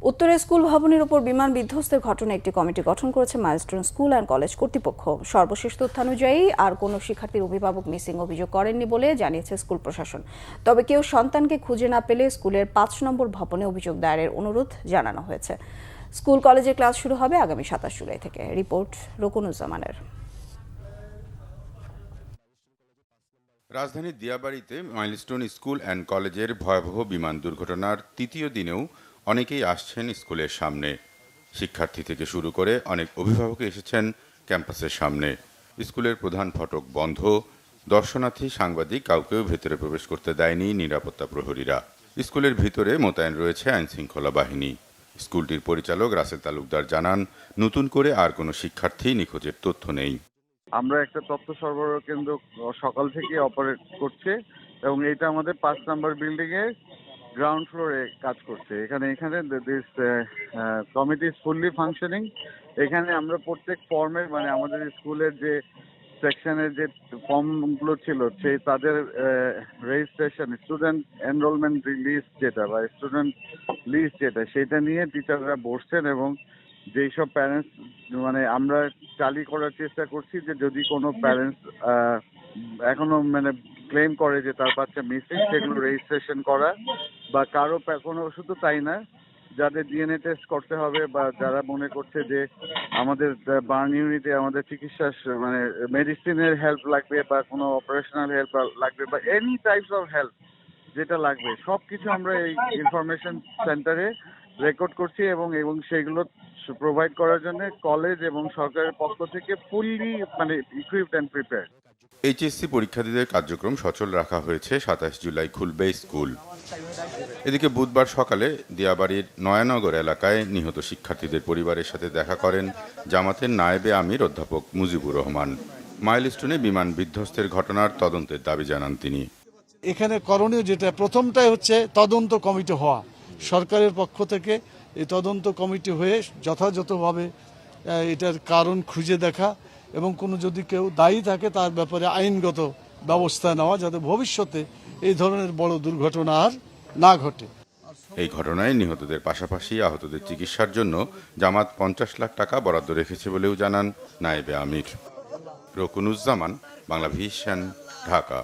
উত্তরে স্কুল ভবনের উপর বিমান বিধ্বস্তের ঘটনায় একটি কমিটি গঠন করেছে মাইলস্টোন স্কুল অ্যান্ড কলেজ কর্তৃপক্ষ। সর্বশেষ তথ্যানুযায়ী আর কোনো শিক্ষার্থীর অভিভাবক মিসিং অভিযোগ করেননি বলে জানিয়েছে স্কুল প্রশাসন। তবে কেউ সন্তানকে খুঁজে না পেলে স্কুলের ৫ নম্বর ভবনে অভিযোগ দায়েরের অনুরোধ জানানো হয়েছে। স্কুল কলেজে ক্লাস শুরু হবে আগামী ২৭ জুলাই থেকে। রিপোর্ট রকুনুজ্জামানের। রাজধানীর দিয়াবাড়িতে মাইলস্টোন স্কুল অ্যান্ড কলেজের ভয়াবহ বিমান দুর্ঘটনার তৃতীয় দিনেও অনেকেই আসছেন স্কুলের সামনে। শিক্ষার্থী থেকে শুরু করে অনেক অভিভাবক এসেছেন ক্যাম্পাসের সামনে। স্কুলের প্রধান ফটক বন্ধ, দর্শনার্থী, সাংবাদিক কাউকেও ভেতরে প্রবেশ করতে দেয়নি নিরাপত্তা প্রহরীরা। স্কুলের ভিতরে মোতায়েন রয়েছে আইনশৃঙ্খলা বাহিনী। স্কুলটির পরিচালক রাসেল তালুকদার জানান, নতুন করে আর কোনো শিক্ষার্থী নিখোঁজের তথ্য নেই। আমরা একটা তথ্য সরবরাহ কেন্দ্র সকাল থেকে অপারেট করছে এবং এটা আমাদের ৫ নাম্বার বিল্ডিং এ গ্রাউন্ড ফ্লোরে কাজ করছে। এখানে this committee is fully functioning. এখানে আমরা প্রত্যেক ফর্মের আমাদের স্কুলের যে সেকশনের যে ফর্মগুলো ছিল সেই তাদের রেজিস্ট্রেশন, স্টুডেন্ট এনরোলমেন্ট লিস্ট যেটা বা স্টুডেন্ট লিস্ট যেটা, সেটা নিয়ে টিচাররা বসছেন এবং যেই সব প্যারেন্টস আমরা টালি করার চেষ্টা করছি যে যদি কোনো প্যারেন্টস এখনো ক্লেম করে যে তার বাচ্চা মিসিং, সেগুলো রেজিস্ট্রেশন করা বা কারো কোনো, শুধু তাই না, যাদের ডিএনএ টেস্ট করতে হবে বা যারা মনে করছে যে আমাদের বার্ন ইউনিটে আমাদের চিকিৎসা মেডিসিনের হেল্প লাগবে বা কোনো অপারেশনাল হেল্প লাগবে বা এনি টাইপস অফ হেল্প যেটা লাগবে, সব কিছু আমরা এই ইনফরমেশন সেন্টারে রেকর্ড করছি এবং সেগুলো প্রোভাইড করার জন্য কলেজ এবং সরকারের পক্ষ থেকে fully equipped and prepared. HSC পরীক্ষার্থীদের কার্যক্রম সচল রাখা হয়েছে। ২৭ জুলাই খুলবে স্কুল। এদিকে বুধবার সকালে দিয়াবাড়ির নয়ানগর এলাকায় নিহত শিক্ষার্থীদের পরিবারের সাথে দেখা করেন জামাতের নায়েবে আমির অধ্যাপক মুজিবুর রহমান। মাইলস্টোনে বিমান বিধ্বস্তের ঘটনার তদন্তের দাবি জানান তিনি। এখানে করণীয় যেটা, প্রথমটাই হচ্ছে তদন্ত কমিটি হওয়া। সরকারের পক্ষ থেকে এই তদন্ত কমিটি হয়ে যথাযথভাবে এটার কারণ খুঁজে দেখা এবং কোনো যদি কেউ দায়ী থাকে তার ব্যাপারে আইনগত ব্যবস্থা নেওয়া, যাতে ভবিষ্যতে এই ধরনের বড় দুর্ঘটনা আর না ঘটে। এই ঘটনায় নিহতদের পাশাপাশি আহতদের চিকিৎসার জন্য জামাত ৫০ লাখ টাকা বরাদ্দ রেখেছে বলেও জানান নায়েবে আমির। রকুনুজ্জামান, বাংলা ভিশন, ঢাকা।